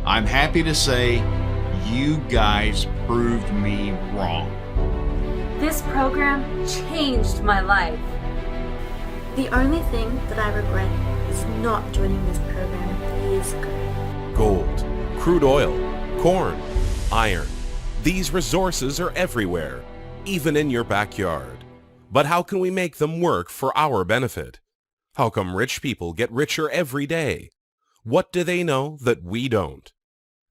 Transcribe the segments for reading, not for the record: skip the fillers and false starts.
I'm happy to say you guys proved me wrong. This program changed my life. The only thing that I regret is not joining this program years ago. Gold, crude oil, corn, iron. These resources are everywhere, even in your backyard. But how can we make them work for our benefit? How come rich people get richer every day? What do they know that we don't?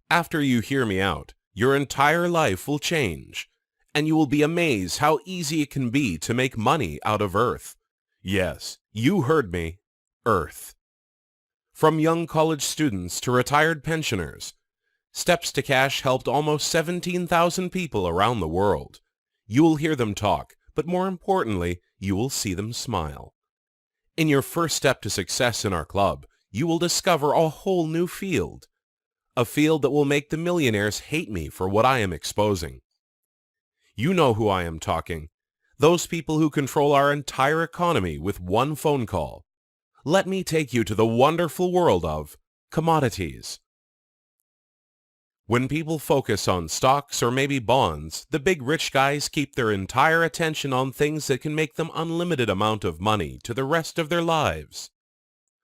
After you hear me out, your entire life will change, and you will be amazed how easy it can be to make money out of Earth. Yes, you heard me, Earth. From young college students to retired pensioners, Steps to Cash helped almost 17,000 people around the world. You will hear them talk, but more importantly, you will see them smile. In your first step to success in our club, you will discover a whole new field. A field that will make the millionaires hate me for what I am exposing. You know who I am talking. Those people who control our entire economy with one phone call. Let me take you to the wonderful world of commodities. When people focus on stocks or maybe bonds, the big rich guys keep their entire attention on things that can make them unlimited amount of money to the rest of their lives.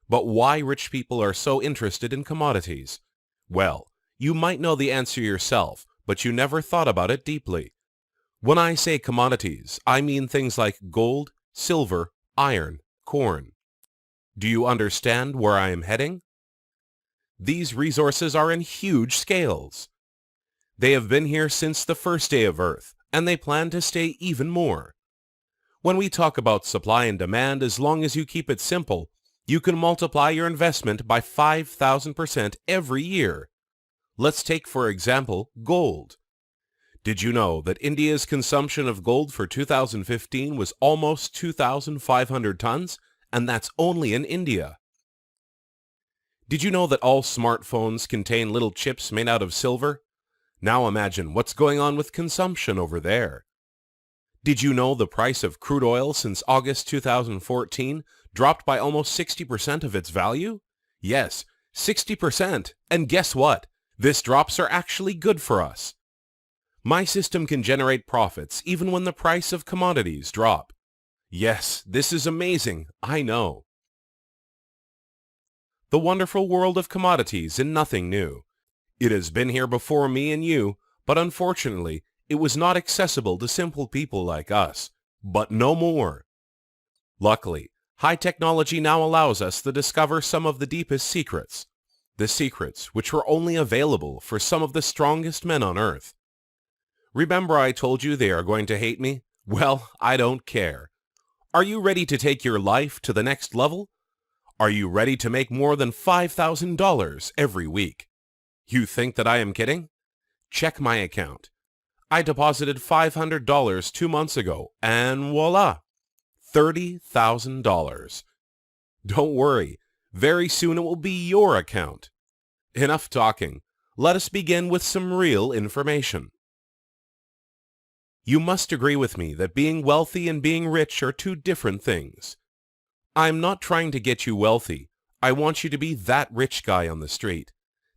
But why rich people are so interested in commodities? Well, you might know the answer yourself, but you never thought about it deeply. When I say commodities, I mean things like gold, silver, iron, corn. Do you understand where I am heading? These resources are in huge scales. They have been here since the first day of Earth, and they plan to stay even more. When we talk about supply and demand, as long as you keep it simple, you can multiply your investment by 5,000% every year. Let's take, for example, gold. Did you know that India's consumption of gold for 2015 was almost 2,500 tons? And that's only in India. Did you know that all smartphones contain little chips made out of silver? Now imagine what's going on with consumption over there. Did you know the price of crude oil since August 2014 dropped by almost 60% of its value? Yes, 60%. And guess what? These drops are actually good for us. My system can generate profits even when the price of commodities drop. Yes, this is amazing, I know. The wonderful world of commodities is nothing new. It has been here before me and you, but unfortunately, it was not accessible to simple people like us. But no more. Luckily, high technology now allows us to discover some of the deepest secrets. The secrets which were only available for some of the strongest men on Earth. Remember I told you they are going to hate me? Well, I don't care. Are you ready to take your life to the next level? Are you ready to make more than $5,000 every week? You think that I am kidding? Check my account. I deposited $500 2 months ago, and voila, $30,000. Don't worry, very soon it will be your account. Enough talking. Let us begin with some real information. You must agree with me that being wealthy and being rich are two different things. I'm not trying to get you wealthy. I want you to be that rich guy on the street,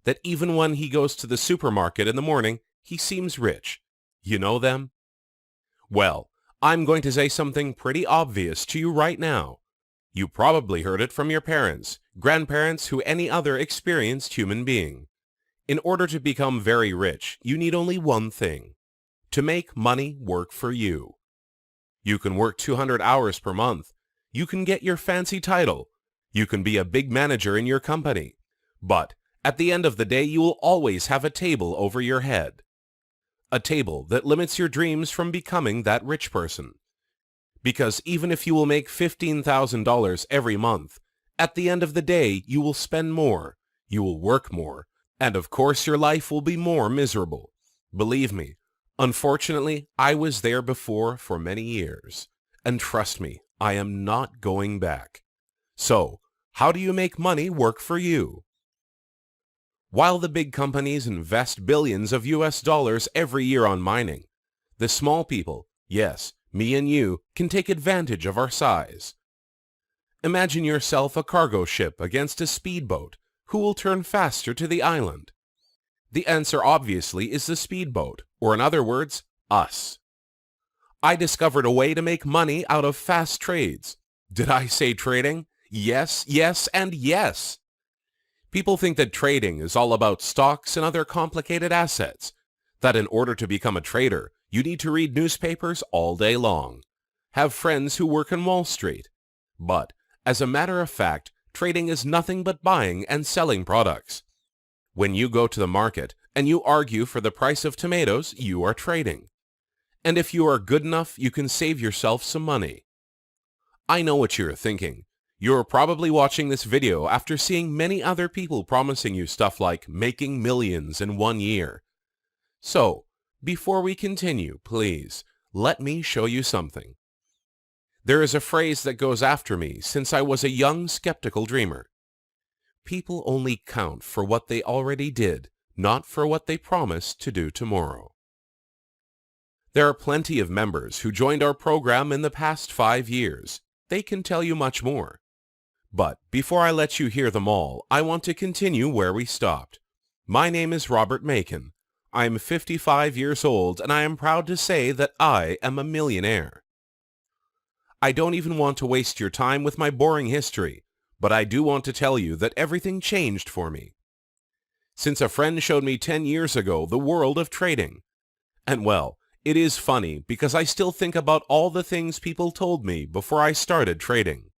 that even when he goes to the supermarket in the morning, he seems rich. You know them? Well, I'm going to say something pretty obvious to you right now. You probably heard it from your parents, grandparents, who any other experienced human being. In order to become very rich, you need only one thing: to make money work for you. You can work 200 hours per month. You can get your fancy title. You can be a big manager in your company. But at the end of the day, you will always have a table over your head. A table that limits your dreams from becoming that rich person. Because even if you will make $15,000 every month, at the end of the day, you will spend more, you will work more, and of course your life will be more miserable. Believe me, unfortunately, I was there before for many years. And trust me, I am not going back. So, how do you make money work for you? While the big companies invest billions of US dollars every year on mining, the small people, yes, me and you, can take advantage of our size. Imagine yourself a cargo ship against a speedboat. Who will turn faster to the island? The answer obviously is the speedboat, or in other words, us. I discovered a way to make money out of fast trades. Did I say trading? Yes, yes, and yes. People think that trading is all about stocks and other complicated assets, that in order to become a trader, you need to read newspapers all day long, have friends who work in Wall Street. But, as a matter of fact, trading is nothing but buying and selling products. When you go to the market and you argue for the price of tomatoes, you are trading. And if you are good enough, you can save yourself some money. I know what you're thinking. You're probably watching this video after seeing many other people promising you stuff like making millions in 1 year. So, before we continue, please, let me show you something. There is a phrase that goes after me since I was a young skeptical dreamer. People only count for what they already did, not for what they promise to do tomorrow. There are plenty of members who joined our program in the past 5 years. They can tell you much more. But before I let you hear them all, I want to continue where we stopped. My name is Robert Macon. I'm 55 years old, and I am proud to say that I am a millionaire. I don't even want to waste your time with my boring history, but I do want to tell you that everything changed for me. Since a friend showed me 10 years ago the world of trading. And well, it is funny because I still think about all the things people told me before I started trading.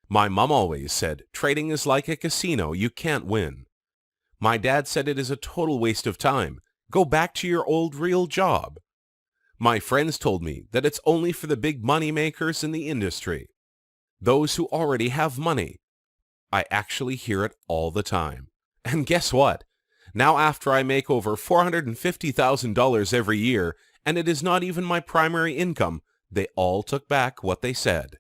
My mom always said, trading is like a casino, you can't win. My dad said it is a total waste of time. Go back to your old real job. My friends told me that it's only for the big money makers in the industry. Those who already have money. I actually hear it all the time. And guess what? Now after I make over $450,000 every year, and it is not even my primary income, they all took back what they said.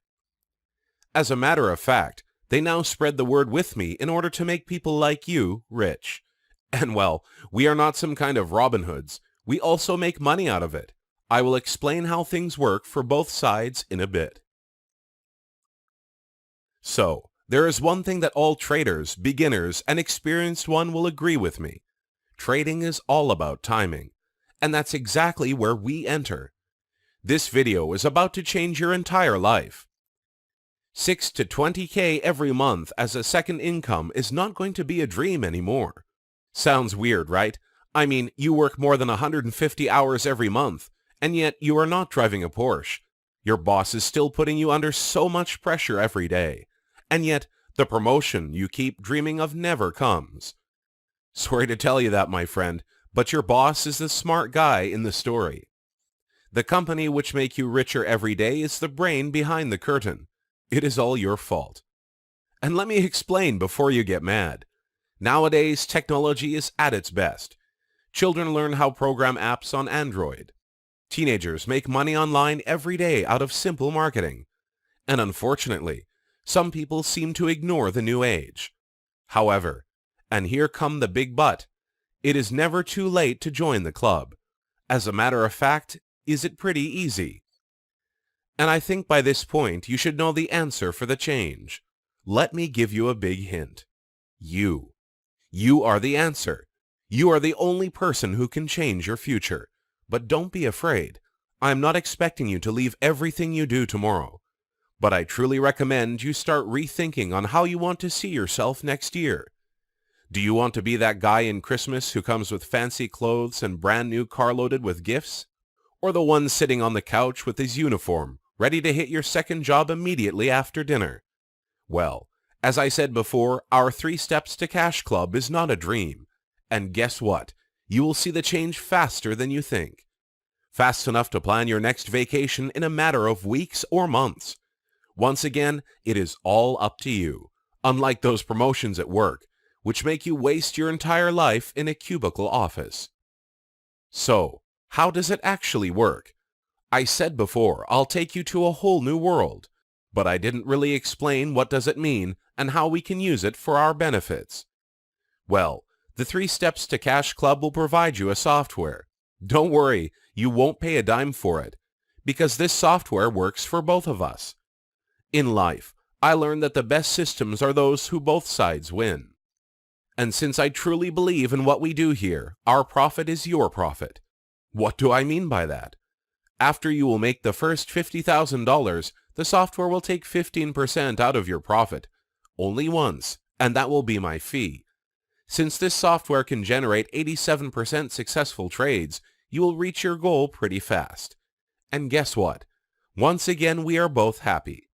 As a matter of fact, they now spread the word with me in order to make people like you rich. And well, we are not some kind of Robin Hoods. We also make money out of it. I will explain how things work for both sides in a bit. So, there is one thing that all traders, beginners, and experienced one will agree with me. Trading is all about timing. And that's exactly where we enter. This video is about to change your entire life. 6 to 20K every month as a second income is not going to be a dream anymore. Sounds weird, right? I mean, you work more than 150 hours every month, and yet you are not driving a Porsche. Your boss is still putting you under so much pressure every day, and yet the promotion you keep dreaming of never comes. Sorry to tell you that, my friend, but your boss is the smart guy in the story. The company which make you richer every day is the brain behind the curtain. It is all your fault. And let me explain before you get mad. Nowadays, technology is at its best. Children learn how to program apps on Android. Teenagers make money online every day out of simple marketing. And unfortunately, some people seem to ignore the new age. However, and here come the big but, it is never too late to join the club. As a matter of fact, is it pretty easy? And I think by this point you should know the answer for the change. Let me give you a big hint. You. You are the answer. You are the only person who can change your future. But don't be afraid. I am not expecting you to leave everything you do tomorrow. But I truly recommend you start rethinking on how you want to see yourself next year. Do you want to be that guy in Christmas who comes with fancy clothes and brand new car loaded with gifts? Or the one sitting on the couch with his uniform, ready to hit your second job immediately after dinner? Well, as I said before, our 3 Steps to Cash Club is not a dream. And guess what? You will see the change faster than you think. Fast enough to plan your next vacation in a matter of weeks or months. Once again, it is all up to you. Unlike those promotions at work, which make you waste your entire life in a cubicle office. So, how does it actually work? I said before, I'll take you to a whole new world, but I didn't really explain what does it mean and how we can use it for our benefits. Well, the 3 Steps to Cash Club will provide you a software. Don't worry, you won't pay a dime for it, because this software works for both of us. In life, I learned that the best systems are those who both sides win. And since I truly believe in what we do here, our profit is your profit. What do I mean by that? After you will make the first $50,000, the software will take 15% out of your profit. Only once, and that will be my fee. Since this software can generate 87% successful trades, you will reach your goal pretty fast. And guess what? Once again, we are both happy.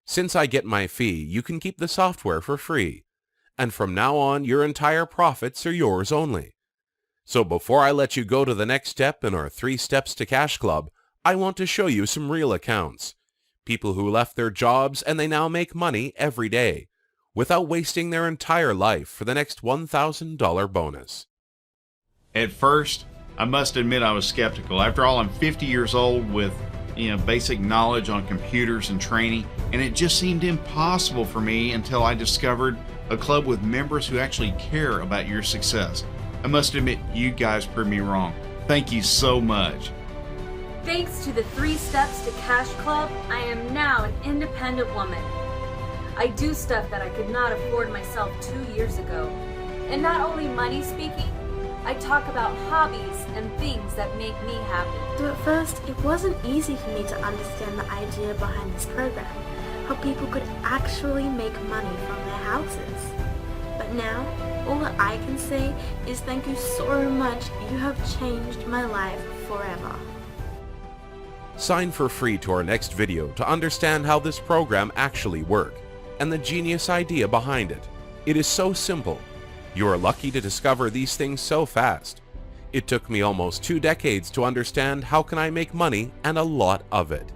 Since I get my fee, you can keep the software for free. And from now on, your entire profits are yours only. So before I let you go to the next step in our 3 Steps to Cash Club, I want to show you some real accounts. People who left their jobs and they now make money every day, without wasting their entire life for the next $1,000 bonus. At first, I must admit I was skeptical. After all, I'm 50 years old with basic knowledge on computers and training, and it just seemed impossible for me until I discovered a club with members who actually care about your success. I must admit, you guys proved me wrong. Thank you so much. Thanks to the 3 Steps to Cash Club, I am now an independent woman. I do stuff that I could not afford myself 2 years ago. And not only money speaking, I talk about hobbies and things that make me happy. So at first, it wasn't easy for me to understand the idea behind this program, how people could actually make money from their houses. But now, all that I can say is thank you so much. You have changed my life forever. Sign for free to our next video to understand how this program actually works and the genius idea behind it. It is so simple. You are lucky to discover these things so fast. It took me almost 2 decades to understand how can I make money and a lot of it.